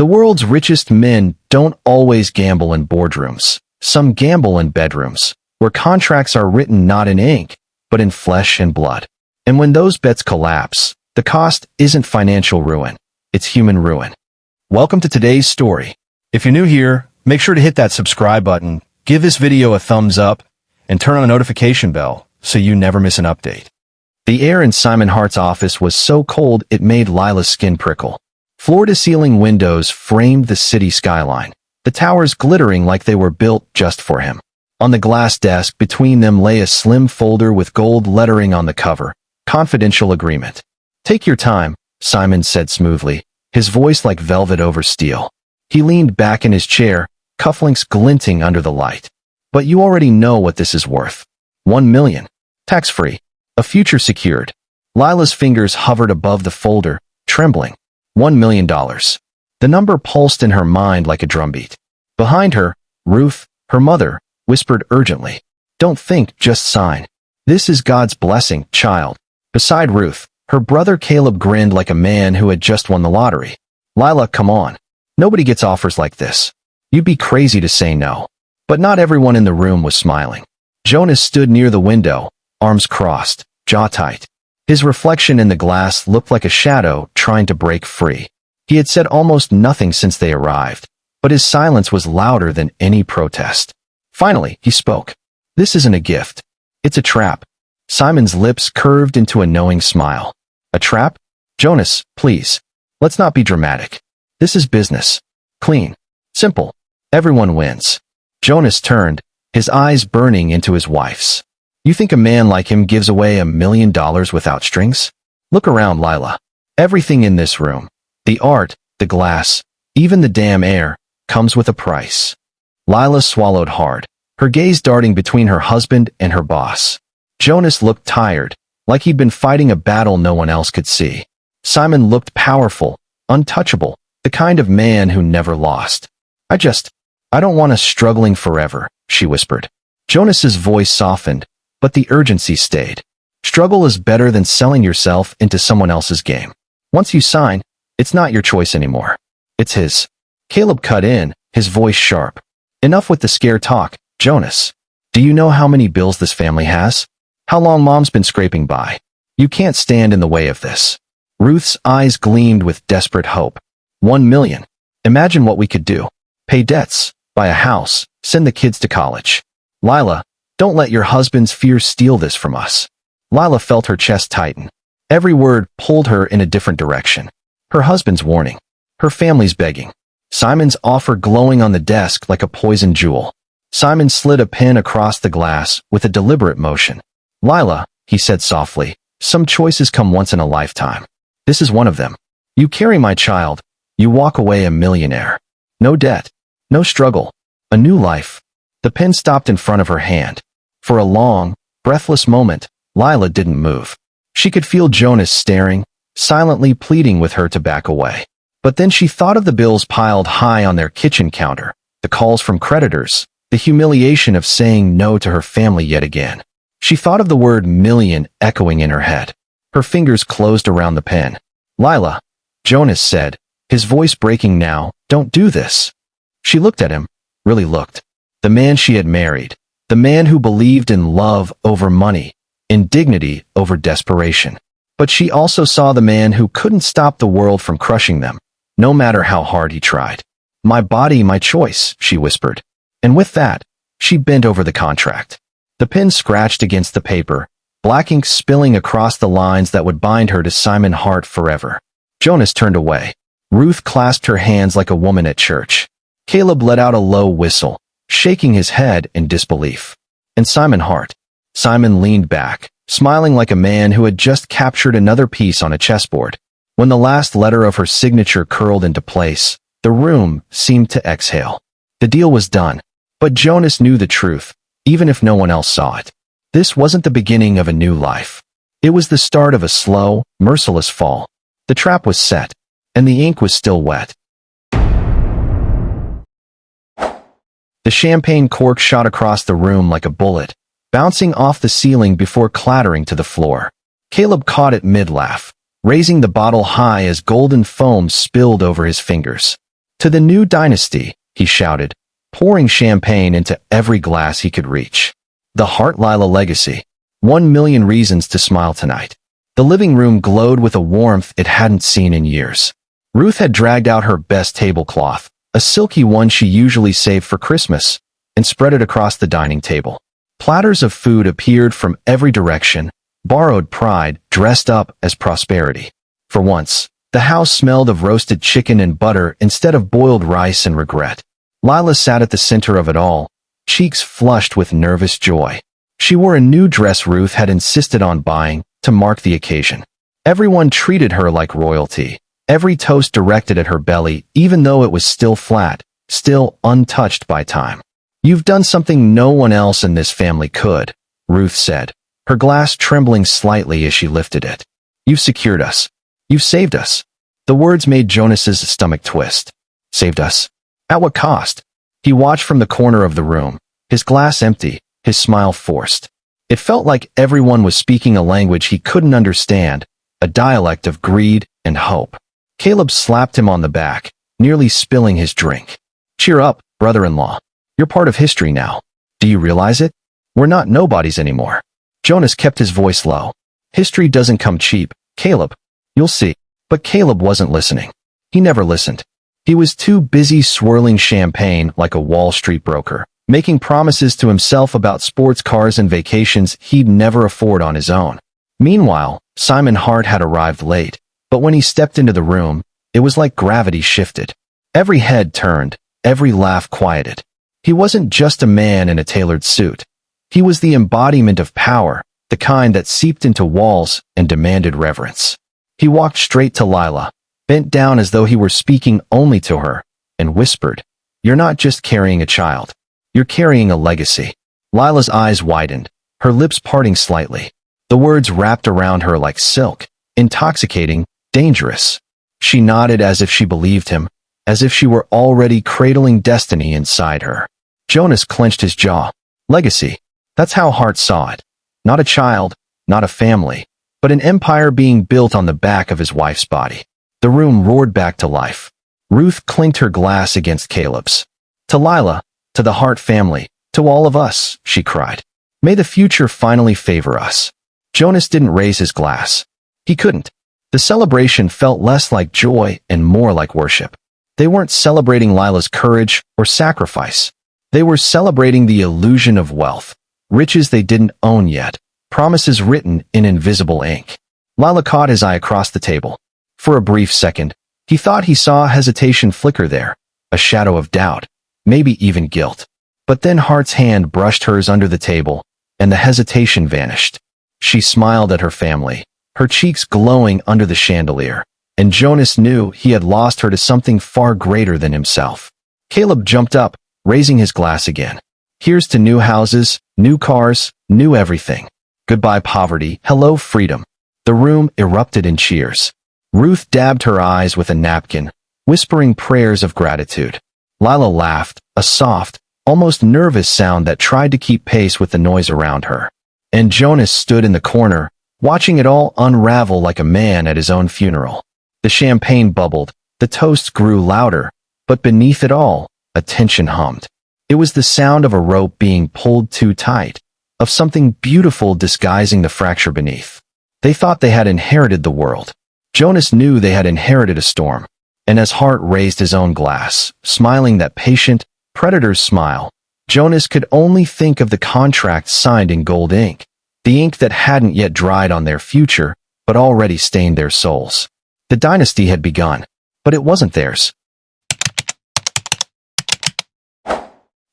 The world's richest men don't always gamble in boardrooms. Some gamble in bedrooms, where contracts are written not in ink, but in flesh and blood. And when those bets collapse, the cost isn't financial ruin, it's human ruin. Welcome to today's story. If you're new here, make sure to hit that subscribe button, give this video a thumbs up, and turn on the notification bell so you never miss an update. The air in Simon Hart's office was so cold it made Lila's skin prickle. Floor-to-ceiling windows framed the city skyline, the towers glittering like they were built just for him. On the glass desk between them lay a slim folder with gold lettering on the cover, confidential agreement. "Take your time," Simon said smoothly, his voice like velvet over steel. He leaned back in his chair, cufflinks glinting under the light. "But you already know what this is worth. 1 million. Tax-free. A future secured." Lila's fingers hovered above the folder, trembling. $1 million. The number pulsed in her mind like a drumbeat. Behind her, Ruth, her mother, whispered urgently, "Don't think, just sign. This is God's blessing, child." Beside Ruth, her brother Caleb grinned like a man who had just won the lottery. "Lila, come on. Nobody gets offers like this. You'd be crazy to say no." But not everyone in the room was smiling. Jonas stood near the window, arms crossed, jaw tight. His reflection in the glass looked like a shadow trying to break free. He had said almost nothing since they arrived, but his silence was louder than any protest. Finally, he spoke. "This isn't a gift. It's a trap." Simon's lips curved into a knowing smile. "A trap? Jonas, please. Let's not be dramatic. This is business. Clean. Simple. Everyone wins." Jonas turned, his eyes burning into his wife's. "You think a man like him gives away $1 million without strings? Look around, Lila. Everything in this room, the art, the glass, even the damn air, comes with a price." Lila swallowed hard, her gaze darting between her husband and her boss. Jonas looked tired, like he'd been fighting a battle no one else could see. Simon looked powerful, untouchable, the kind of man who never lost. I don't want us struggling forever," she whispered. Jonas's voice softened, but the urgency stayed. Struggle is better than selling yourself into someone else's game. Once you sign, it's not your choice anymore. It's his. Caleb cut in, his voice sharp. "Enough with the scare talk, Jonas. Do you know how many bills this family has? How long Mom's been scraping by? You can't stand in the way of this." Ruth's eyes gleamed with desperate hope. 1 million. Imagine what we could do. Pay debts, buy a house, send the kids to college. Lila, don't let your husband's fears steal this from us." Lila felt her chest tighten. Every word pulled her in a different direction. Her husband's warning. Her family's begging. Simon's offer glowing on the desk like a poisoned jewel. Simon slid a pen across the glass with a deliberate motion. "Lila," he said softly, "some choices come once in a lifetime. This is one of them. You carry my child. You walk away a millionaire. No debt. No struggle. A new life." The pen stopped in front of her hand. For a long, breathless moment, Lila didn't move. She could feel Jonas staring, silently pleading with her to back away. But then she thought of the bills piled high on their kitchen counter, the calls from creditors, the humiliation of saying no to her family yet again. She thought of the word million echoing in her head. Her fingers closed around the pen. "Lila," Jonas said, his voice breaking now, "don't do this." She looked at him, really looked. The man she had married, the man who believed in love over money, in dignity over desperation. But she also saw the man who couldn't stop the world from crushing them, no matter how hard he tried. "My body, my choice," she whispered. And with that, she bent over the contract. The pen scratched against the paper, black ink spilling across the lines that would bind her to Simon Hart forever. Jonas turned away. Ruth clasped her hands like a woman at church. Caleb let out a low whistle, shaking his head in disbelief. And Simon Hart. Simon leaned back, smiling like a man who had just captured another piece on a chessboard. When the last letter of her signature curled into place, the room seemed to exhale. The deal was done. But Jonas knew the truth, even if no one else saw it. This wasn't the beginning of a new life. It was the start of a slow, merciless fall. The trap was set, and the ink was still wet. The champagne cork shot across the room like a bullet, bouncing off the ceiling before clattering to the floor. Caleb caught it mid-laugh, raising the bottle high as golden foam spilled over his fingers. To the new dynasty, he shouted, pouring champagne into every glass he could reach. The Hart Lila legacy. 1,000,000 reasons to smile tonight. The living room glowed with a warmth it hadn't seen in years. Ruth had dragged out her best tablecloth, a silky one she usually saved for Christmas, and spread it across the dining table. Platters of food appeared from every direction, borrowed pride dressed up as prosperity. For once, the house smelled of roasted chicken and butter instead of boiled rice and regret. Lila sat at the center of it all, cheeks flushed with nervous joy. She wore a new dress Ruth had insisted on buying to mark the occasion. Everyone treated her like royalty, every toast directed at her belly, even though it was still flat, still untouched by time. "You've done something no one else in this family could," Ruth said, her glass trembling slightly as she lifted it. "You've secured us. You've saved us." The words made Jonas's stomach twist. Saved us? At what cost? He watched from the corner of the room, his glass empty, his smile forced. It felt like everyone was speaking a language he couldn't understand, a dialect of greed and hope. Caleb slapped him on the back, nearly spilling his drink. "Cheer up, brother-in-law. You're part of history now. Do you realize it? We're not nobodies anymore." Jonas kept his voice low. "History doesn't come cheap, Caleb. You'll see." But Caleb wasn't listening. He never listened. He was too busy swirling champagne like a Wall Street broker, making promises to himself about sports cars and vacations he'd never afford on his own. Meanwhile, Simon Hart had arrived late, but when he stepped into the room, it was like gravity shifted. Every head turned, every laugh quieted. He wasn't just a man in a tailored suit. He was the embodiment of power, the kind that seeped into walls and demanded reverence. He walked straight to Lila, bent down as though he were speaking only to her, and whispered, "You're not just carrying a child. You're carrying a legacy." Lila's eyes widened, her lips parting slightly. The words wrapped around her like silk, intoxicating, dangerous. She nodded as if she believed him, as if she were already cradling destiny inside her. Jonas clenched his jaw. Legacy. That's how Hart saw it. Not a child, not a family, but an empire being built on the back of his wife's body. The room roared back to life. Ruth clinked her glass against Caleb's. "To Lila, to the Hart family, to all of us," she cried. "May the future finally favor us." Jonas didn't raise his glass. He couldn't. The celebration felt less like joy and more like worship. They weren't celebrating Lila's courage or sacrifice. They were celebrating the illusion of wealth, riches they didn't own yet, promises written in invisible ink. Lila caught his eye across the table. For a brief second, he thought he saw hesitation flicker there, a shadow of doubt, maybe even guilt. But then Hart's hand brushed hers under the table, and the hesitation vanished. She smiled at her family, her cheeks glowing under the chandelier, and Jonas knew he had lost her to something far greater than himself. Caleb jumped up, raising his glass again. "Here's to new houses, new cars, new everything. Goodbye poverty, hello freedom." The room erupted in cheers. Ruth dabbed her eyes with a napkin, whispering prayers of gratitude. Lila laughed, a soft, almost nervous sound that tried to keep pace with the noise around her. And Jonas stood in the corner, watching it all unravel like a man at his own funeral. The champagne bubbled, the toasts grew louder, but beneath it all, a tension hummed. It was the sound of a rope being pulled too tight, of something beautiful disguising the fracture beneath. They thought they had inherited the world. Jonas knew they had inherited a storm. And as Hart raised his own glass, smiling that patient, predator's smile, Jonas could only think of the contract signed in gold ink, the ink that hadn't yet dried on their future, but already stained their souls. The dynasty had begun, but it wasn't theirs.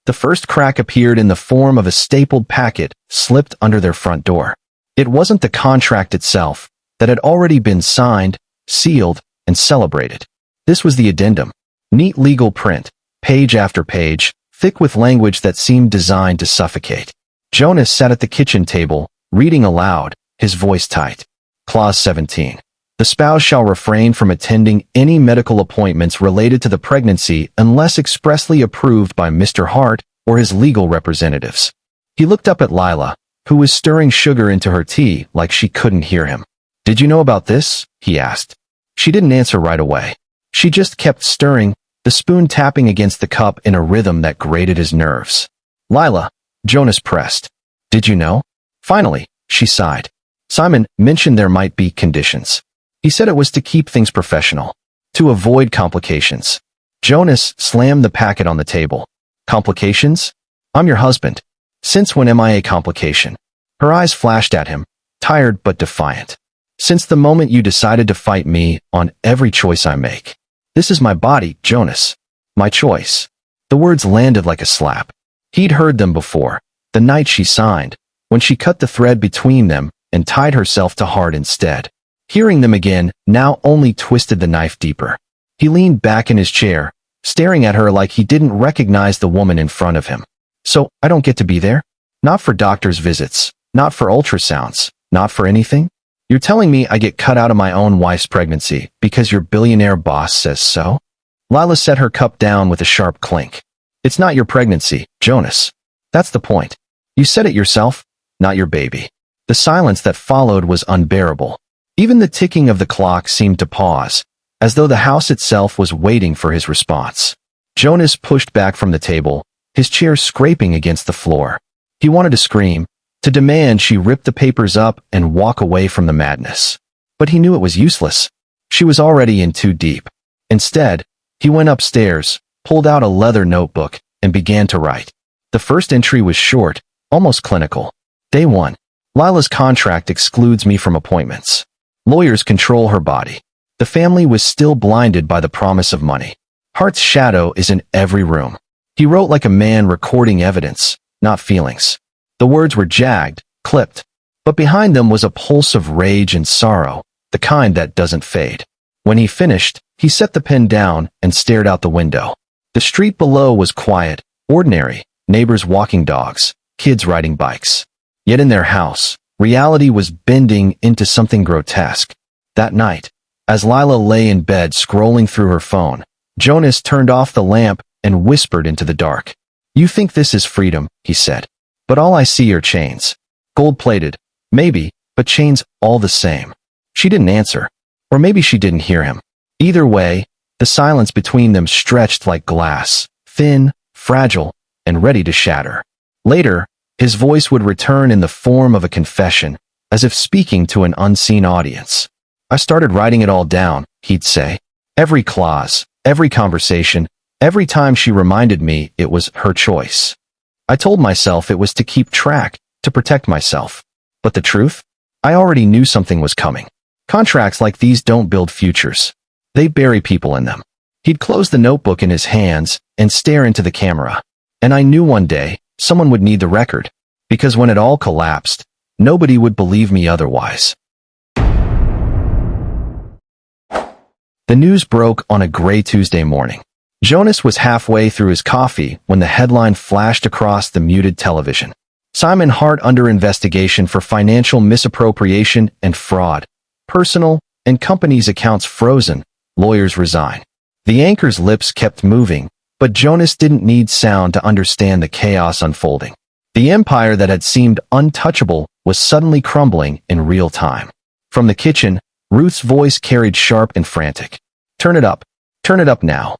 The first crack appeared in the form of a stapled packet slipped under their front door. It wasn't the contract itself, that had already been signed, sealed, and celebrated. This was the addendum. Neat legal print, page after page, thick with language that seemed designed to suffocate. Jonas sat at the kitchen table, reading aloud, his voice tight. Clause 17. The spouse shall refrain from attending any medical appointments related to the pregnancy unless expressly approved by Mr. Hart or his legal representatives. He looked up at Lila, who was stirring sugar into her tea like she couldn't hear him. "Did you know about this?" he asked. She didn't answer right away. She just kept stirring, the spoon tapping against the cup in a rhythm that grated his nerves. "Lila," Jonas pressed. "Did you know?" Finally, she sighed. "Simon mentioned there might be conditions. He said it was to keep things professional, to avoid complications." Jonas slammed the packet on the table. "Complications? I'm your husband. Since when am I a complication?" Her eyes flashed at him, tired but defiant. "Since the moment you decided to fight me on every choice I make. This is my body, Jonas. My choice." The words landed like a slap. He'd heard them before, the night she signed, when she cut the thread between them and tied herself to heart instead. Hearing them again now only twisted the knife deeper. He leaned back in his chair, staring at her like he didn't recognize the woman in front of him. "So, I don't get to be there? Not for doctor's visits, not for ultrasounds, not for anything? You're telling me I get cut out of my own wife's pregnancy because your billionaire boss says so?" Lila set her cup down with a sharp clink. "It's not your pregnancy, Jonas. That's the point. You said it yourself, not your baby." The silence that followed was unbearable. Even the ticking of the clock seemed to pause, as though the house itself was waiting for his response. Jonas pushed back from the table, his chair scraping against the floor. He wanted to scream, to demand she rip the papers up and walk away from the madness. But he knew it was useless. She was already in too deep. Instead, he went upstairs, pulled out a leather notebook, and began to write. The first entry was short, almost clinical. "Day 1. Lila's contract excludes me from appointments. Lawyers control her body. The family was still blinded by the promise of money. Hart's shadow is in every room." He wrote like a man recording evidence, not feelings. The words were jagged, clipped, but behind them was a pulse of rage and sorrow, the kind that doesn't fade. When he finished, he set the pen down and stared out the window. The street below was quiet, ordinary, neighbors walking dogs, kids riding bikes. Yet in their house, reality was bending into something grotesque. That night, as Lila lay in bed scrolling through her phone, Jonas turned off the lamp and whispered into the dark. "You think this is freedom," he said. "But all I see are chains. Gold-plated, maybe, but chains all the same." She didn't answer. Or maybe she didn't hear him. Either way, the silence between them stretched like glass, thin, fragile, and ready to shatter. Later, his voice would return in the form of a confession, as if speaking to an unseen audience. "I started writing it all down," he'd say. "Every clause, every conversation, every time she reminded me it was her choice. I told myself it was to keep track, to protect myself. But the truth? I already knew something was coming. Contracts like these don't build futures. They bury people in them." He'd close the notebook in his hands and stare into the camera. "And I knew one day someone would need the record, because when it all collapsed, nobody would believe me otherwise." The news broke on a gray Tuesday morning. Jonas was halfway through his coffee when the headline flashed across the muted television. "Simon Hart under investigation for financial misappropriation and fraud. Personal and company's accounts frozen. Lawyers resign." The anchor's lips kept moving, but Jonas didn't need sound to understand the chaos unfolding. The empire that had seemed untouchable was suddenly crumbling in real time. From the kitchen, Ruth's voice carried sharp and frantic. "Turn it up. Turn it up now."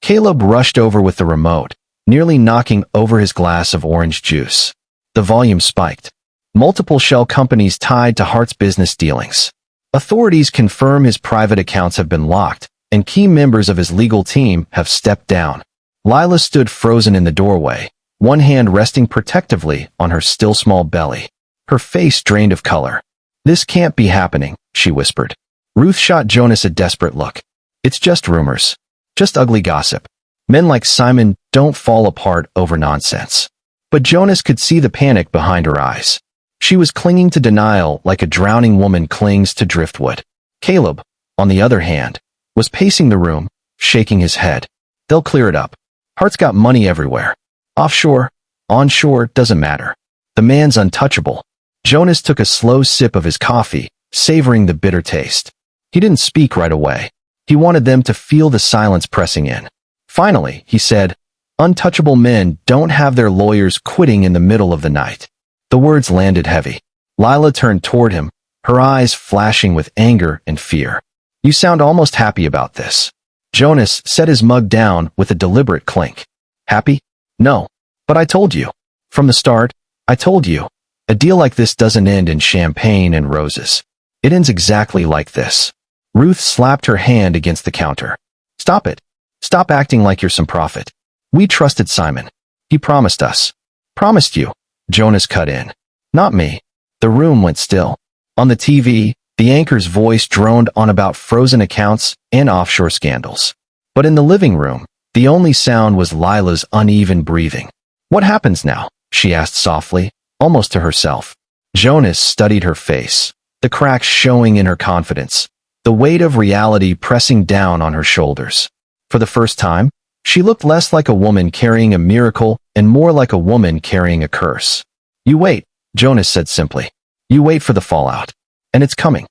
Caleb rushed over with the remote, nearly knocking over his glass of orange juice. The volume spiked. Multiple shell companies tied to Hart's business dealings. Authorities confirm his private accounts have been locked, and key members of his legal team have stepped down. Lila stood frozen in the doorway, one hand resting protectively on her still small belly. Her face drained of color. "This can't be happening," she whispered. Ruth shot Jonas a desperate look. "It's just rumors. Just ugly gossip. Men like Simon don't fall apart over nonsense." But Jonas could see the panic behind her eyes. She was clinging to denial like a drowning woman clings to driftwood. Caleb, on the other hand, was pacing the room, shaking his head. "They'll clear it up. Hart's got money everywhere. Offshore, onshore, doesn't matter. The man's untouchable." Jonas took a slow sip of his coffee, savoring the bitter taste. He didn't speak right away. He wanted them to feel the silence pressing in. Finally, he said, "Untouchable men don't have their lawyers quitting in the middle of the night." The words landed heavy. Lila turned toward him, her eyes flashing with anger and fear. "You sound almost happy about this." Jonas set his mug down with a deliberate clink. Happy? No. But I told you. From the start, I told you. A deal like this doesn't end in champagne and roses. It ends exactly like this. Ruth slapped her hand against the counter. Stop it. Stop acting like you're some prophet. We trusted Simon. He promised us. Promised you. Jonas cut in. Not me. The room went still. On the TV, the anchor's voice droned on about frozen accounts and offshore scandals. But in the living room, the only sound was Lila's uneven breathing. What happens now? She asked softly, almost to herself. Jonas studied her face, the cracks showing in her confidence, the weight of reality pressing down on her shoulders. For the first time, she looked less like a woman carrying a miracle and more like a woman carrying a curse. You wait, Jonas said simply. You wait for the fallout. And it's coming.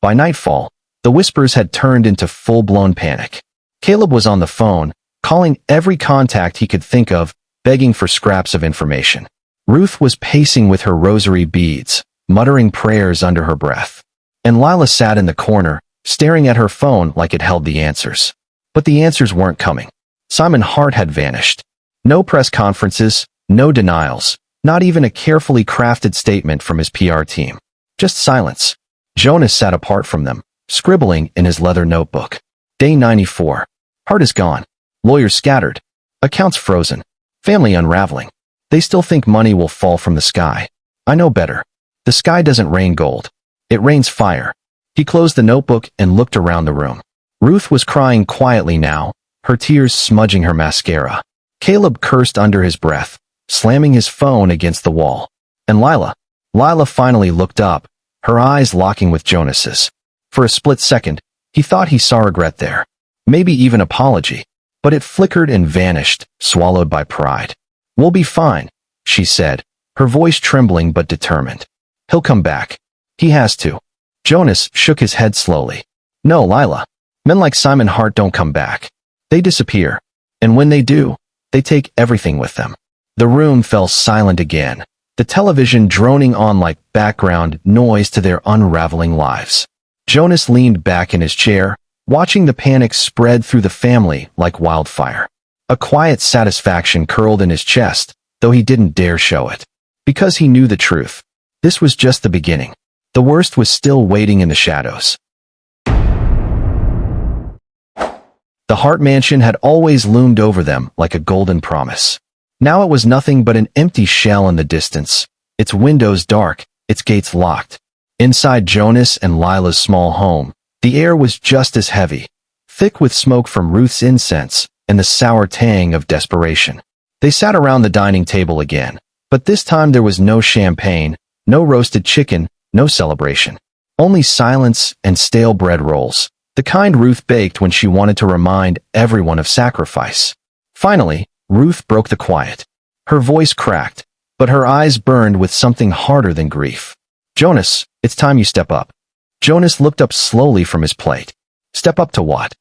By nightfall, the whispers had turned into full-blown panic. Caleb was on the phone, calling every contact he could think of, begging for scraps of information. Ruth was pacing with her rosary beads, muttering prayers under her breath. And Lila sat in the corner, staring at her phone like it held the answers. But the answers weren't coming. Simon Hart had vanished. No press conferences, no denials, not even a carefully crafted statement from his PR team. Just silence. Jonas sat apart from them, scribbling in his leather notebook. Day 94. Hart is gone. Lawyers scattered. Accounts frozen. Family unraveling. They still think money will fall from the sky. I know better. The sky doesn't rain gold. It rains fire. He closed the notebook and looked around the room. Ruth was crying quietly now, her tears smudging her mascara. Caleb cursed under his breath, slamming his phone against the wall. And Lila finally looked up, her eyes locking with Jonas's. For a split second, he thought he saw regret there. Maybe even apology. But it flickered and vanished, swallowed by pride. We'll be fine, she said, her voice trembling but determined. He'll come back. He has to. Jonas shook his head slowly. No, Lila. Men like Simon Hart don't come back. They disappear. And when they do, they take everything with them. The room fell silent again, the television droning on like background noise to their unraveling lives. Jonas leaned back in his chair, watching the panic spread through the family like wildfire. A quiet satisfaction curled in his chest, though he didn't dare show it. Because he knew the truth. This was just the beginning. The worst was still waiting in the shadows. The Hart mansion had always loomed over them like a golden promise. Now it was nothing but an empty shell in the distance, its windows dark, its gates locked. Inside Jonas and Lila's small home, the air was just as heavy, thick with smoke from Ruth's incense and the sour tang of desperation. They sat around the dining table again, but this time there was no champagne, no roasted chicken, no celebration. Only silence and stale bread rolls, the kind Ruth baked when she wanted to remind everyone of sacrifice. Finally, Ruth broke the quiet. Her voice cracked, but her eyes burned with something harder than grief. Jonas, it's time you step up. Jonas looked up slowly from his plate. Step up to what?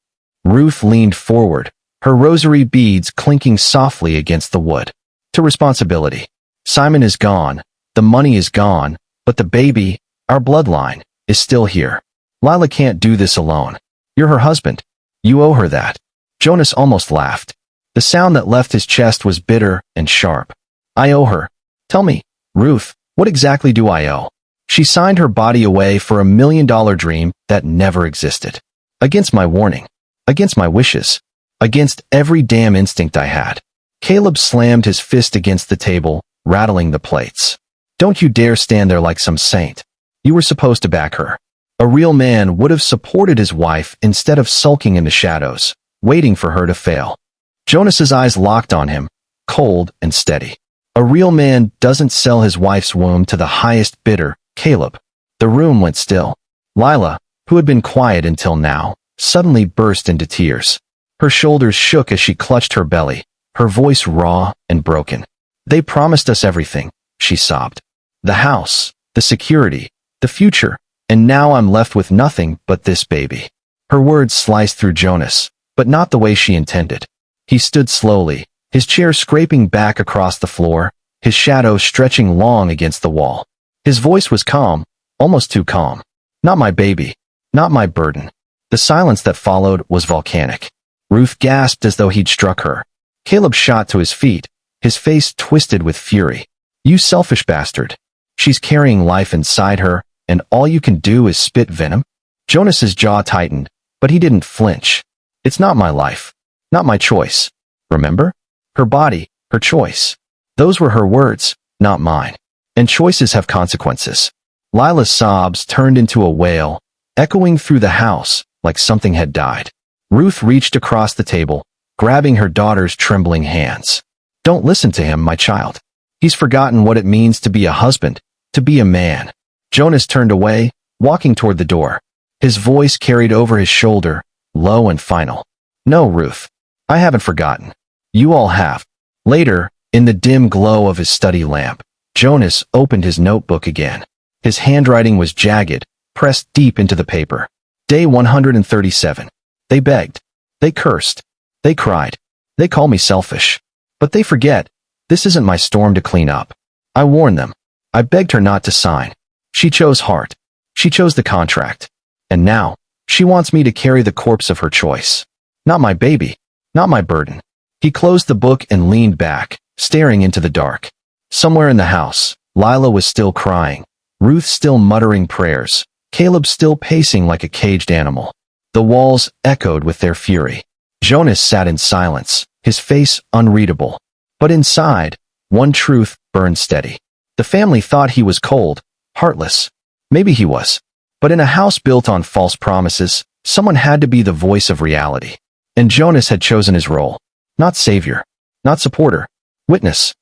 Ruth leaned forward, her rosary beads clinking softly against the wood. To responsibility. Simon is gone, the money is gone, but the baby, our bloodline, is still here. Lila can't do this alone. You're her husband. You owe her that. Jonas almost laughed. The sound that left his chest was bitter and sharp. I owe her. Tell me, Ruth, what exactly do I owe? She signed her body away for $1 million dream that never existed. Against my warning. Against my wishes. Against every damn instinct I had. Caleb slammed his fist against the table, rattling the plates. Don't you dare stand there like some saint. You were supposed to back her. A real man would have supported his wife instead of sulking in the shadows, waiting for her to fail. Jonas's eyes locked on him, cold and steady. A real man doesn't sell his wife's womb to the highest bidder, Caleb. The room went still. Lila, who had been quiet until now, suddenly burst into tears. Her shoulders shook as she clutched her belly, her voice raw and broken. They promised us everything, she sobbed. The house, the security, the future, and now I'm left with nothing but this baby. Her words sliced through Jonas, but not the way she intended. He stood slowly, his chair scraping back across the floor, his shadow stretching long against the wall. His voice was calm, almost too calm. Not my baby. Not my burden. The silence that followed was volcanic. Ruth gasped as though he'd struck her. Caleb shot to his feet, his face twisted with fury. You selfish bastard. She's carrying life inside her, and all you can do is spit venom? Jonas's jaw tightened, but he didn't flinch. It's not my life. Not my choice. Remember? Her body, her choice. Those were her words, not mine. And choices have consequences. Lila's sobs turned into a wail, echoing through the house like something had died. Ruth reached across the table, grabbing her daughter's trembling hands. Don't listen to him, my child. He's forgotten what it means to be a husband, to be a man. Jonas turned away, walking toward the door. His voice carried over his shoulder, low and final. No, Ruth. I haven't forgotten. You all have. Later, in the dim glow of his study lamp, Jonas opened his notebook again. His handwriting was jagged, pressed deep into the paper. Day 137. They begged. They cursed. They cried. They call me selfish. But they forget. This isn't my storm to clean up. I warned them. I begged her not to sign. She chose heart. She chose the contract. And now, she wants me to carry the corpse of her choice. Not my baby. Not my burden. He closed the book and leaned back, staring into the dark. Somewhere in the house, Lila was still crying, Ruth still muttering prayers, Caleb still pacing like a caged animal. The walls echoed with their fury. Jonas sat in silence, his face unreadable. But inside, one truth burned steady. The family thought he was cold, heartless. Maybe he was. But in a house built on false promises, someone had to be the voice of reality. And Jonas had chosen his role. Not savior. Not supporter. Witness.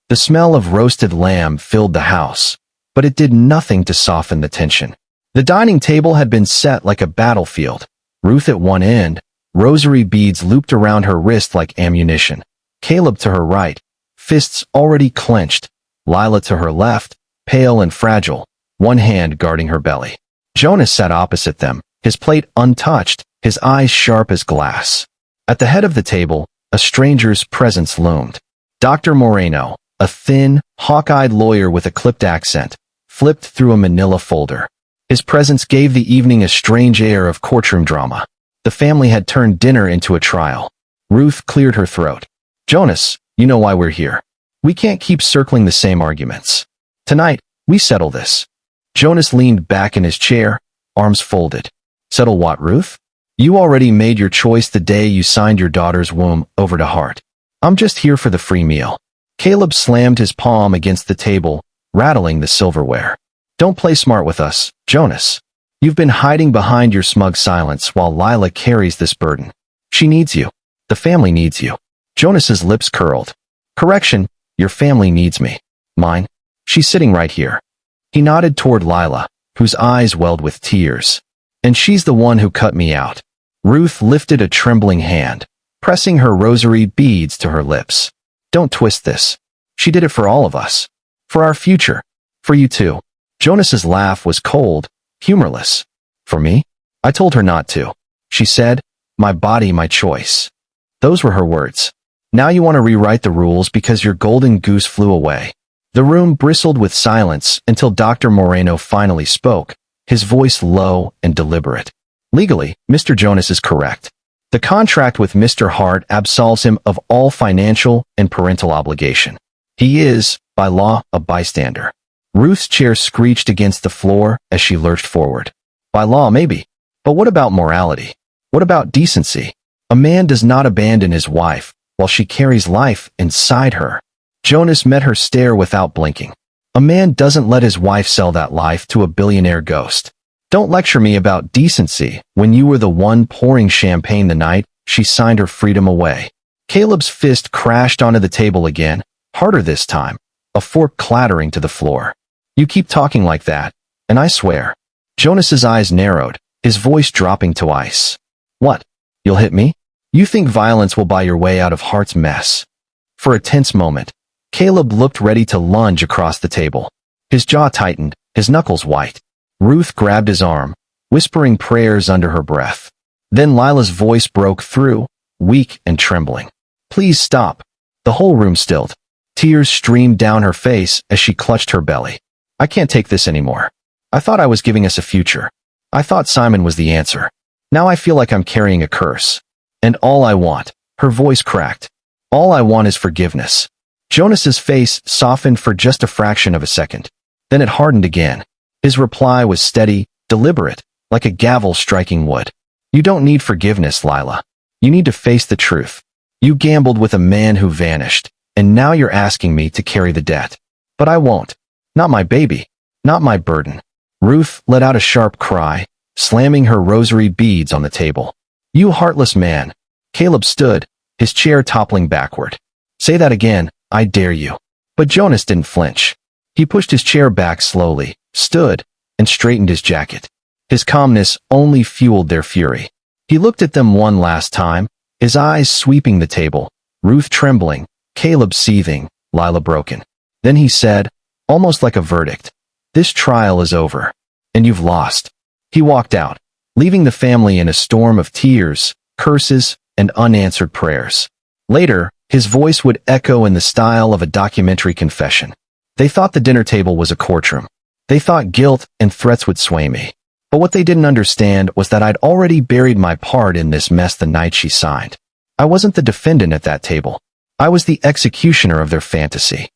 The smell of roasted lamb filled the house, but it did nothing to soften the tension. The dining table had been set like a battlefield. Ruth at one end, rosary beads looped around her wrist like ammunition. Caleb to her right, fists already clenched. Lila to her left, pale and fragile, one hand guarding her belly. Jonas sat opposite them, his plate untouched, his eyes sharp as glass. At the head of the table, a stranger's presence loomed. Dr. Moreno, a thin, hawk-eyed lawyer with a clipped accent, flipped through a manila folder. His presence gave the evening a strange air of courtroom drama. The family had turned dinner into a trial. Ruth cleared her throat. Jonas, you know why we're here. We can't keep circling the same arguments. Tonight, we settle this. Jonas leaned back in his chair, arms folded. Settle what, Ruth? You already made your choice the day you signed your daughter's womb over to Hart. I'm just here for the free meal. Caleb slammed his palm against the table, rattling the silverware. Don't play smart with us, Jonas. You've been hiding behind your smug silence while Lila carries this burden. She needs you. The family needs you. Jonas's lips curled. Correction, your family needs me. Mine? She's sitting right here. He nodded toward Lila, whose eyes welled with tears. And she's the one who cut me out. Ruth lifted a trembling hand, pressing her rosary beads to her lips. Don't twist this. She did it for all of us. For our future. For you too. Jonas's laugh was cold, humorless. For me? I told her not to. She said, my body, my choice. Those were her words. Now you want to rewrite the rules because your golden goose flew away. The room bristled with silence until Dr. Moreno finally spoke, his voice low and deliberate. Legally, Mr. Jonas is correct. The contract with Mr. Hart absolves him of all financial and parental obligation. He is, by law, a bystander. Ruth's chair screeched against the floor as she lurched forward. By law, maybe. But what about morality? What about decency? A man does not abandon his wife while she carries life inside her. Jonas met her stare without blinking. A man doesn't let his wife sell that life to a billionaire ghost. Don't lecture me about decency when you were the one pouring champagne the night she signed her freedom away. Caleb's fist crashed onto the table again, harder this time, a fork clattering to the floor. You keep talking like that, and I swear. Jonas's eyes narrowed, his voice dropping to ice. What? You'll hit me? You think violence will buy your way out of Hart's mess? For a tense moment, Caleb looked ready to lunge across the table. His jaw tightened, his knuckles white. Ruth grabbed his arm, whispering prayers under her breath. Then Lila's voice broke through, weak and trembling. Please stop. The whole room stilled. Tears streamed down her face as she clutched her belly. I can't take this anymore. I thought I was giving us a future. I thought Simon was the answer. Now I feel like I'm carrying a curse. And all I want, her voice cracked. All I want is forgiveness. Jonas's face softened for just a fraction of a second. Then it hardened again. His reply was steady, deliberate, like a gavel striking wood. You don't need forgiveness, Lila. You need to face the truth. You gambled with a man who vanished, and now you're asking me to carry the debt. But I won't. Not my baby. Not my burden. Ruth let out a sharp cry, slamming her rosary beads on the table. You heartless man. Caleb stood, his chair toppling backward. Say that again, I dare you. But Jonas didn't flinch. He pushed his chair back slowly, stood, and straightened his jacket. His calmness only fueled their fury. He looked at them one last time, his eyes sweeping the table, Ruth trembling, Caleb seething, Lila broken. Then he said, almost like a verdict, this trial is over, and you've lost. He walked out, leaving the family in a storm of tears, curses, and unanswered prayers. Later, his voice would echo in the style of a documentary confession. They thought the dinner table was a courtroom. They thought guilt and threats would sway me. But what they didn't understand was that I'd already buried my part in this mess the night she signed. I wasn't the defendant at that table. I was the executioner of their fantasy.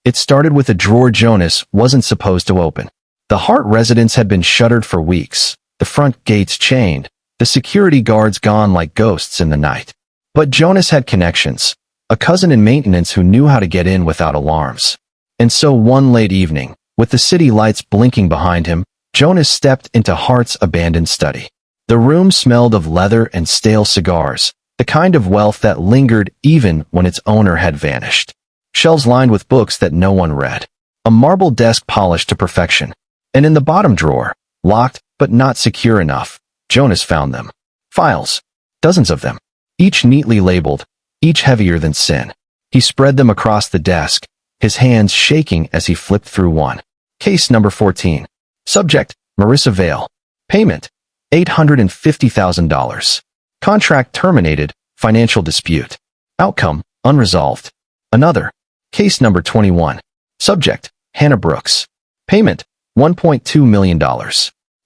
It started with a drawer Jonas wasn't supposed to open. The Hart residence had been shuttered for weeks, the front gates chained, the security guards gone like ghosts in the night. But Jonas had connections, a cousin in maintenance who knew how to get in without alarms. And so one late evening, with the city lights blinking behind him, Jonas stepped into Hart's abandoned study. The room smelled of leather and stale cigars, the kind of wealth that lingered even when its owner had vanished. Shelves lined with books that no one read. A marble desk polished to perfection. And in the bottom drawer, locked but not secure enough, Jonas found them. Files. Dozens of them. Each neatly labeled, each heavier than sin. He spread them across the desk, his hands shaking as he flipped through one. Case number 14. Subject, Marissa Vale. Payment, $850,000. Contract terminated, financial dispute. Outcome, unresolved. Another. Case number 21. Subject, Hannah Brooks. Payment, $1.2 million.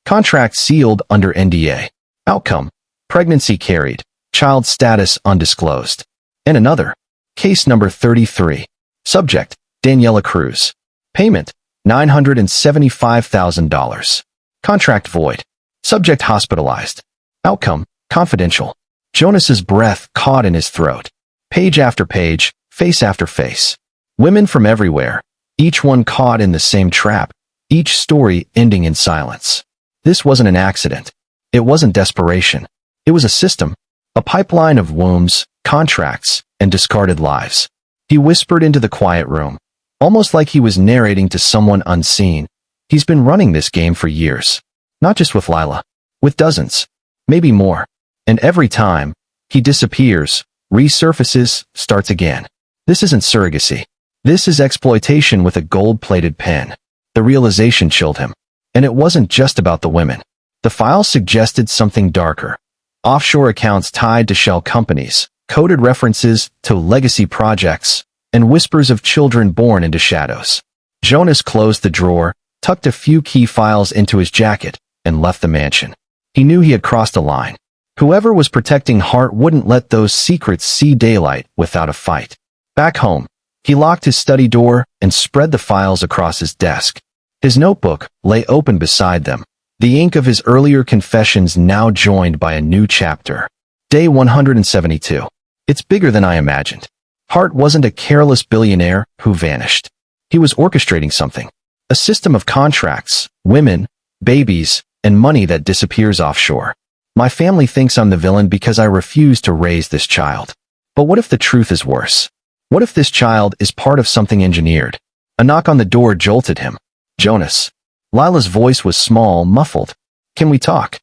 Contract sealed under NDA. Outcome, pregnancy carried, child status undisclosed. And another. Case number 33. Subject, Daniela Cruz. Payment, $975,000. Contract void. Subject hospitalized. Outcome, confidential. Jonas's breath caught in his throat. Page after page, face after face. Women from everywhere, each one caught in the same trap, each story ending in silence. This wasn't an accident. It wasn't desperation. It was a system, a pipeline of wombs, contracts, and discarded lives. He whispered into the quiet room, almost like he was narrating to someone unseen. He's been running this game for years. Not just with Lila. With dozens. Maybe more. And every time, he disappears, resurfaces, starts again. This isn't surrogacy. This is exploitation with a gold-plated pen. The realization chilled him. And it wasn't just about the women. The files suggested something darker. Offshore accounts tied to shell companies, coded references to legacy projects, and whispers of children born into shadows. Jonas closed the drawer, tucked a few key files into his jacket, and left the mansion. He knew he had crossed a line. Whoever was protecting Hart wouldn't let those secrets see daylight without a fight. Back home, he locked his study door and spread the files across his desk. His notebook lay open beside them, the ink of his earlier confessions now joined by a new chapter. Day 172. It's bigger than I imagined. Hart wasn't a careless billionaire who vanished. He was orchestrating something. A system of contracts, women, babies, and money that disappears offshore. My family thinks I'm the villain because I refuse to raise this child. But what if the truth is worse? What if this child is part of something engineered? A knock on the door jolted him. Jonas. Lila's voice was small, muffled. Can we talk?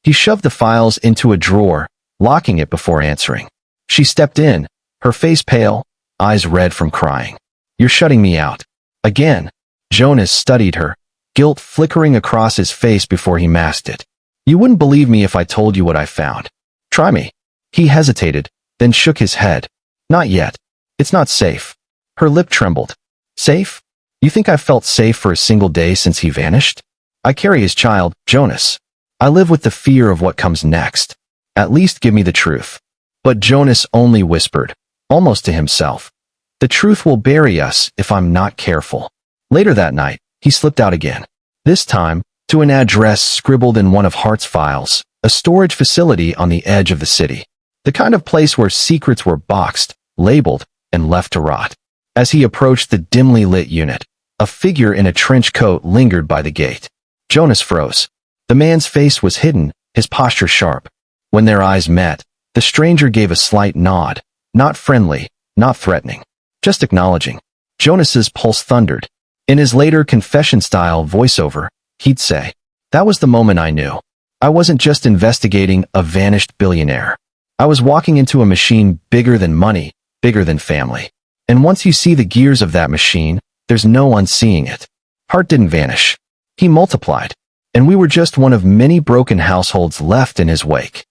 He shoved the files into a drawer, locking it before answering. She stepped in, her face pale, eyes red from crying. You're shutting me out. Again. Jonas studied her, guilt flickering across his face before he masked it. You wouldn't believe me if I told you what I found. Try me. He hesitated, then shook his head. Not yet. It's not safe. Her lip trembled. Safe? You think I've felt safe for a single day since he vanished? I carry his child, Jonas. I live with the fear of what comes next. At least give me the truth. But Jonas only whispered, almost to himself. The truth will bury us if I'm not careful. Later that night, he slipped out again. This time, to an address scribbled in one of Hart's files, a storage facility on the edge of the city. The kind of place where secrets were boxed, labeled, and left to rot. As he approached the dimly lit unit, a figure in a trench coat lingered by the gate. Jonas froze. The man's face was hidden, his posture sharp. When their eyes met, the stranger gave a slight nod, not friendly, not threatening, just acknowledging. Jonas's pulse thundered. In his later confession-style voiceover, he'd say, "That was the moment I knew. I wasn't just investigating a vanished billionaire. I was walking into a machine bigger than money, bigger than family. And once you see the gears of that machine, there's no unseeing it." Hart didn't vanish. He multiplied. And we were just one of many broken households left in his wake.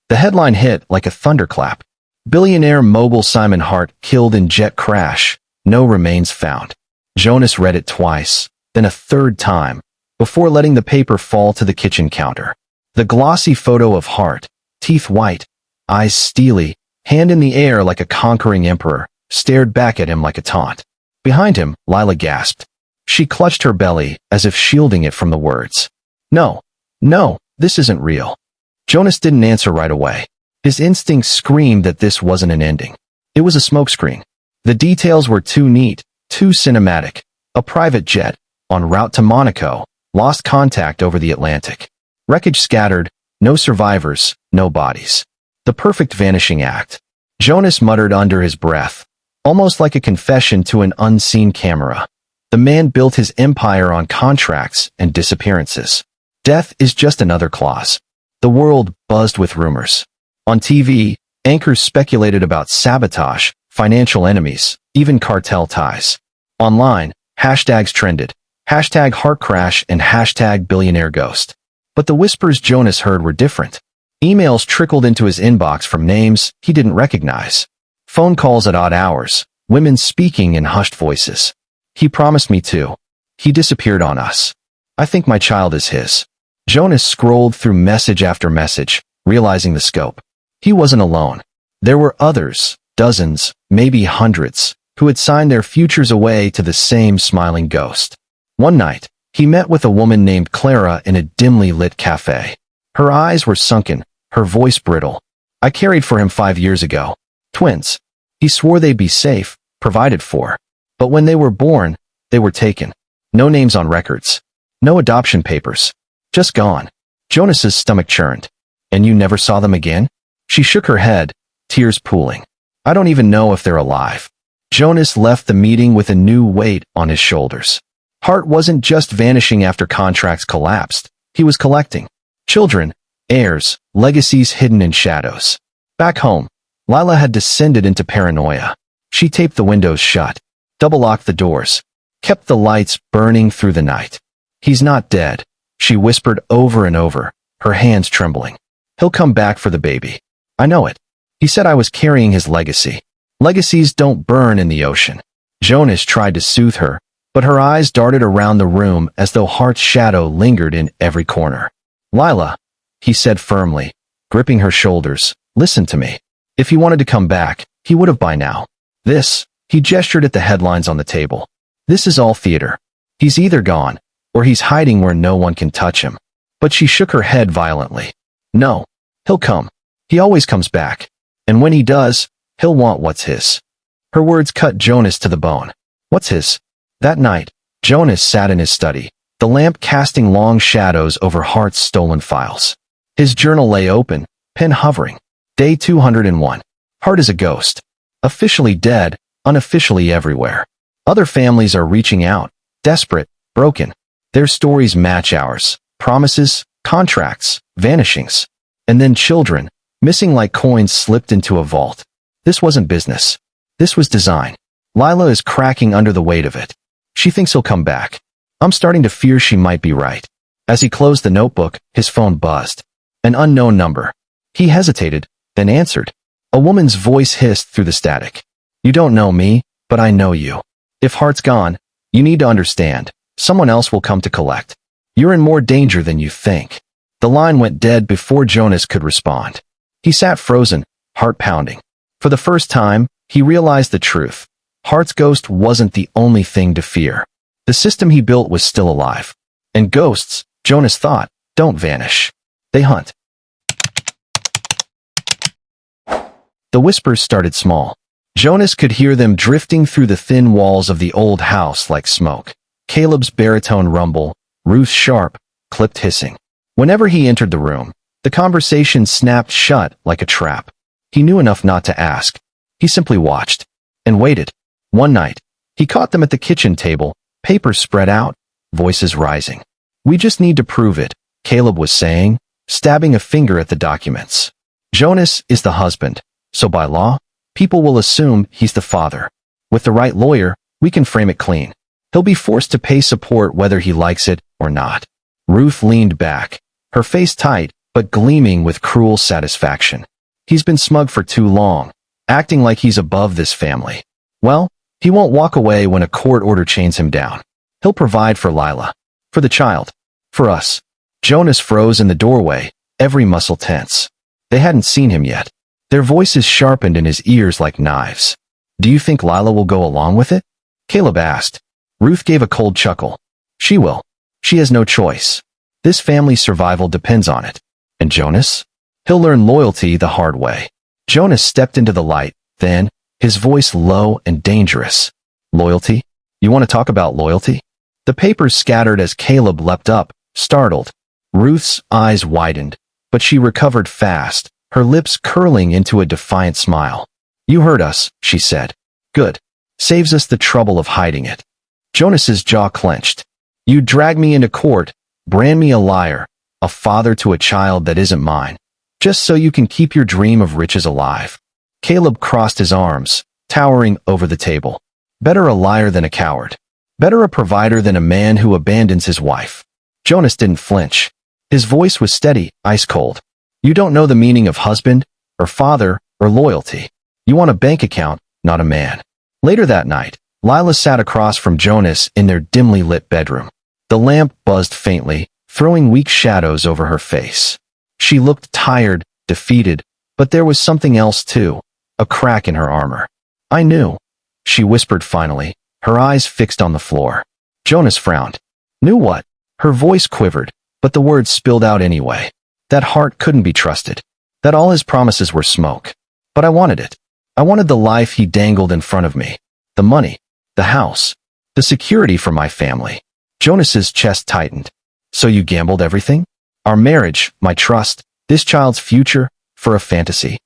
The headline hit like a thunderclap. Billionaire mogul Simon Hart killed in jet crash. No remains found. Jonas read it twice, then a third time, before letting the paper fall to the kitchen counter. The glossy photo of Hart, teeth white, eyes steely, hand in the air like a conquering emperor, stared back at him like a taunt. Behind him, Lila gasped. She clutched her belly as if shielding it from the words. No, this isn't real. Jonas didn't answer right away. His instincts screamed that this wasn't an ending. It was a smokescreen. The details were too neat, too cinematic. A private jet, en route to Monaco, lost contact over the Atlantic. Wreckage scattered, no survivors, no bodies. The perfect vanishing act. Jonas muttered under his breath, almost like a confession to an unseen camera. The man built his empire on contracts and disappearances. Death is just another clause. The world buzzed with rumors. On TV, anchors speculated about sabotage, financial enemies, even cartel ties. Online, hashtags trended. Hashtag Heart Crash and hashtag Billionaire Ghost. But the whispers Jonas heard were different. Emails trickled into his inbox from names he didn't recognize. Phone calls at odd hours, women speaking in hushed voices. He promised me to. He disappeared on us. I think my child is his. Jonas scrolled through message after message, realizing the scope. He wasn't alone. There were others, dozens, maybe hundreds, who had signed their futures away to the same smiling ghost. One night, he met with a woman named Clara in a dimly lit cafe. Her eyes were sunken, her voice brittle. I cared for him 5 years ago. Twins. He swore they'd be safe, provided for. But when they were born, they were taken. No names on records. No adoption papers. Just gone. Jonas's stomach churned. And you never saw them again? She shook her head, tears pooling. I don't even know if they're alive. Jonas left the meeting with a new weight on his shoulders. Hart wasn't just vanishing after contracts collapsed. He was collecting. Children, heirs, legacies hidden in shadows. Back home, Lila had descended into paranoia. She taped the windows shut, double-locked the doors, kept the lights burning through the night. He's not dead, she whispered over and over, her hands trembling. He'll come back for the baby. I know it. He said I was carrying his legacy. Legacies don't burn in the ocean. Jonas tried to soothe her, but her eyes darted around the room as though Hart's shadow lingered in every corner. Lila, he said firmly, gripping her shoulders, listen to me. If he wanted to come back, he would have by now. This, he gestured at the headlines on the table. This is all theater. He's either gone, or he's hiding where no one can touch him. But she shook her head violently. No, he'll come. He always comes back. And when he does, he'll want what's his. Her words cut Jonas to the bone. What's his? That night, Jonas sat in his study, the lamp casting long shadows over Hart's stolen files. His journal lay open, pen hovering. Day 201. Hart is a ghost. Officially dead, unofficially everywhere. Other families are reaching out, desperate, broken. Their stories match ours. Promises, contracts, vanishings. And then children, missing like coins slipped into a vault. This wasn't business. This was design. Lila is cracking under the weight of it. She thinks he'll come back. I'm starting to fear she might be right. As he closed the notebook, his phone buzzed. An unknown number. He hesitated, then answered. A woman's voice hissed through the static. You don't know me, but I know you. If Hart's gone, you need to understand, someone else will come to collect. You're in more danger than you think." The line went dead before Jonas could respond. He sat frozen, heart pounding. For the first time, he realized the truth. Hart's ghost wasn't the only thing to fear. The system he built was still alive. And ghosts, Jonas thought, don't vanish. They hunt. The whispers started small. Jonas could hear them drifting through the thin walls of the old house like smoke. Caleb's baritone rumble, Ruth's sharp, clipped hissing. Whenever he entered the room, the conversation snapped shut like a trap. He knew enough not to ask. He simply watched. And waited. One night, he caught them at the kitchen table, papers spread out, voices rising. "We just need to prove it," Caleb was saying, stabbing a finger at the documents. "Jonas is the husband, so by law, people will assume he's the father. With the right lawyer, we can frame it clean. He'll be forced to pay support whether he likes it or not." Ruth leaned back, her face tight but gleaming with cruel satisfaction. "He's been smug for too long, acting like he's above this family. Well, he won't walk away when a court order chains him down. He'll provide for Lila, for the child, for us." Jonas froze in the doorway, every muscle tense. They hadn't seen him yet. Their voices sharpened in his ears like knives. "Do you think Lila will go along with it?" Caleb asked. Ruth gave a cold chuckle. "She will. She has no choice. This family's survival depends on it. And Jonas? He'll learn loyalty the hard way." Jonas stepped into the light, then, his voice low and dangerous. "Loyalty? You want to talk about loyalty?" The papers scattered as Caleb leapt up, startled. Ruth's eyes widened, but she recovered fast, her lips curling into a defiant smile. "You heard us," she said. "Good. Saves us the trouble of hiding it." Jonas's jaw clenched. "You drag me into court, brand me a liar, a father to a child that isn't mine, just so you can keep your dream of riches alive." Caleb crossed his arms, towering over the table. "Better a liar than a coward. Better a provider than a man who abandons his wife." Jonas didn't flinch. His voice was steady, ice cold. "You don't know the meaning of husband, or father, or loyalty. You want a bank account, not a man." Later that night, Lila sat across from Jonas in their dimly lit bedroom. The lamp buzzed faintly, throwing weak shadows over her face. She looked tired, defeated, but there was something else too, a crack in her armor. "I knew," she whispered finally, her eyes fixed on the floor. Jonas frowned. "Knew what?" Her voice quivered, but the words spilled out anyway. That Hart couldn't be trusted. That all his promises were smoke. But I wanted it. I wanted the life he dangled in front of me. The money, the house, the security for my family. Jonas's chest tightened. "So you gambled everything? Our marriage, my trust, this child's future, for a fantasy?"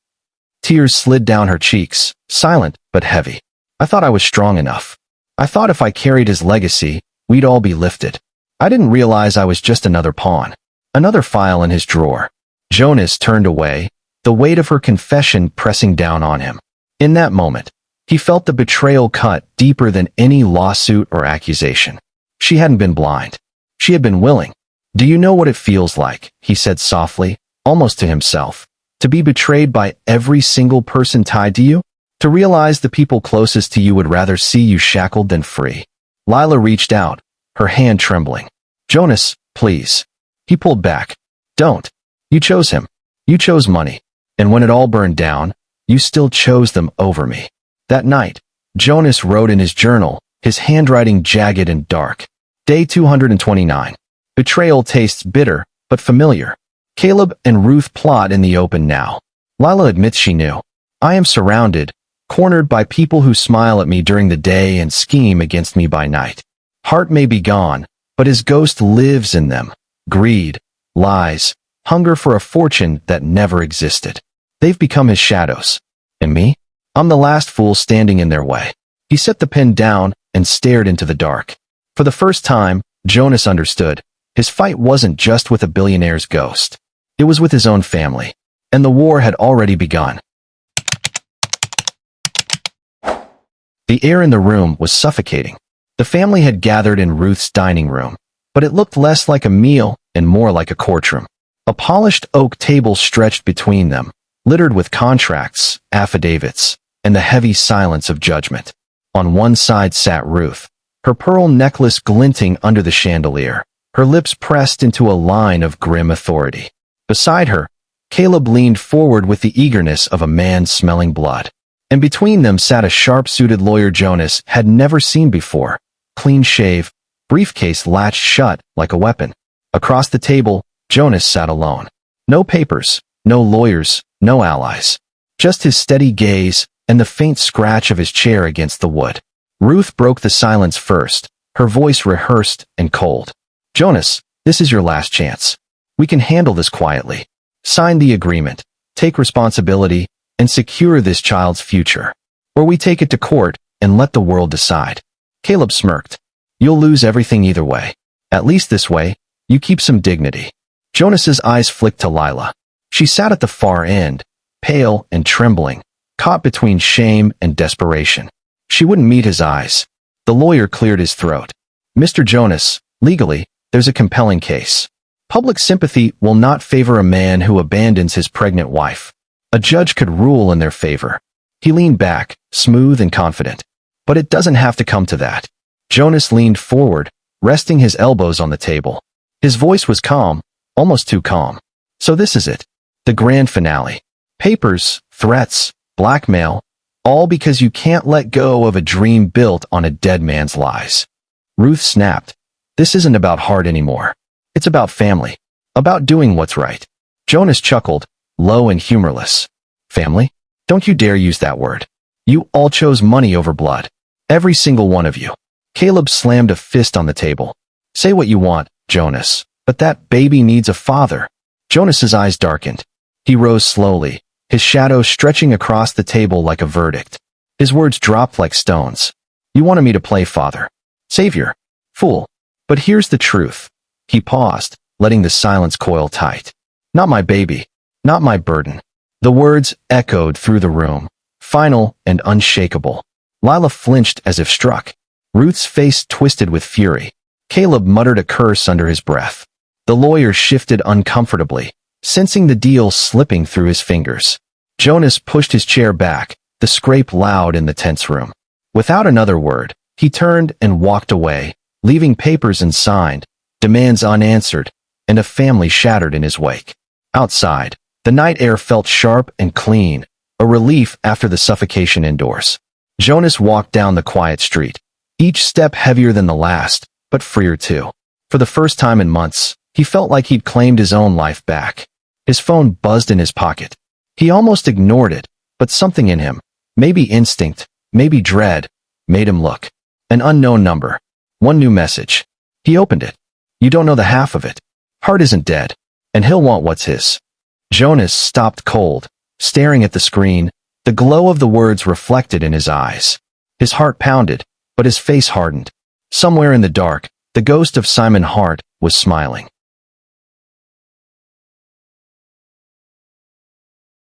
Tears slid down her cheeks, silent but heavy. "I thought I was strong enough. I thought if I carried his legacy, we'd all be lifted. I didn't realize I was just another pawn, another file in his drawer." Jonas turned away, the weight of her confession pressing down on him. In that moment, he felt the betrayal cut deeper than any lawsuit or accusation. She hadn't been blind. She had been willing. "Do you know what it feels like," he said softly, almost to himself, "to be betrayed by every single person tied to you? To realize the people closest to you would rather see you shackled than free?" Lila reached out, her hand trembling. "Jonas, please." He pulled back. "Don't. You chose him. You chose money. And when it all burned down, you still chose them over me." That night, Jonas wrote in his journal, his handwriting jagged and dark. Day 229. Betrayal tastes bitter, but familiar. Caleb and Ruth plot in the open now. Lila admits she knew. "I am surrounded, cornered by people who smile at me during the day and scheme against me by night. Hart may be gone, but his ghost lives in them. Greed, lies, hunger for a fortune that never existed. They've become his shadows. And me? I'm the last fool standing in their way." He set the pen down and stared into the dark. For the first time, Jonas understood. His fight wasn't just with a billionaire's ghost. It was with his own family. And the war had already begun. The air in the room was suffocating. The family had gathered in Ruth's dining room, but it looked less like a meal and more like a courtroom. A polished oak table stretched between them, littered with contracts, affidavits, and the heavy silence of judgment. On one side sat Ruth, her pearl necklace glinting under the chandelier, her lips pressed into a line of grim authority. Beside her, Caleb leaned forward with the eagerness of a man smelling blood. And between them sat a sharp-suited lawyer Jonas had never seen before, clean shave, briefcase latched shut like a weapon. Across the table, Jonas sat alone. No papers, no lawyers, no allies. Just his steady gaze and the faint scratch of his chair against the wood. Ruth broke the silence first, her voice rehearsed and cold. "Jonas, this is your last chance. We can handle this quietly. Sign the agreement, take responsibility, and secure this child's future. Or we take it to court and let the world decide." Caleb smirked. "You'll lose everything either way. At least this way, you keep some dignity." Jonas's eyes flicked to Lila. She sat at the far end, pale and trembling, caught between shame and desperation. She wouldn't meet his eyes. The lawyer cleared his throat. "Mr. Jonas, legally, there's a compelling case. Public sympathy will not favor a man who abandons his pregnant wife. A judge could rule in their favor." He leaned back, smooth and confident. "But it doesn't have to come to that." Jonas leaned forward, resting his elbows on the table. His voice was calm, almost too calm. "So this is it. The grand finale. Papers, threats, blackmail, all because you can't let go of a dream built on a dead man's lies." Ruth snapped. "This isn't about heart anymore. It's about family. About doing what's right." Jonas chuckled, low and humorless. "Family? Don't you dare use that word. You all chose money over blood. Every single one of you." Caleb slammed a fist on the table. "Say what you want, Jonas, but that baby needs a father." Jonas's eyes darkened. He rose slowly, his shadow stretching across the table like a verdict. His words dropped like stones. "You wanted me to play father. Savior. Fool. But here's the truth." He paused, letting the silence coil tight. "Not my baby. Not my burden." The words echoed through the room, final and unshakable. Lila flinched as if struck. Ruth's face twisted with fury. Caleb muttered a curse under his breath. The lawyer shifted uncomfortably, sensing the deal slipping through his fingers. Jonas pushed his chair back, the scrape loud in the tense room. Without another word, he turned and walked away, leaving papers unsigned, demands unanswered, and a family shattered in his wake. Outside, the night air felt sharp and clean, a relief after the suffocation indoors. Jonas walked down the quiet street, each step heavier than the last, but freer too. For the first time in months, he felt like he'd claimed his own life back. His phone buzzed in his pocket. He almost ignored it, but something in him, maybe instinct, maybe dread, made him look. An unknown number. One new message. He opened it. "You don't know the half of it. Hart isn't dead, and he'll want what's his." Jonas stopped cold, staring at the screen, the glow of the words reflected in his eyes. His heart pounded, but his face hardened. Somewhere in the dark, the ghost of Simon Hart was smiling.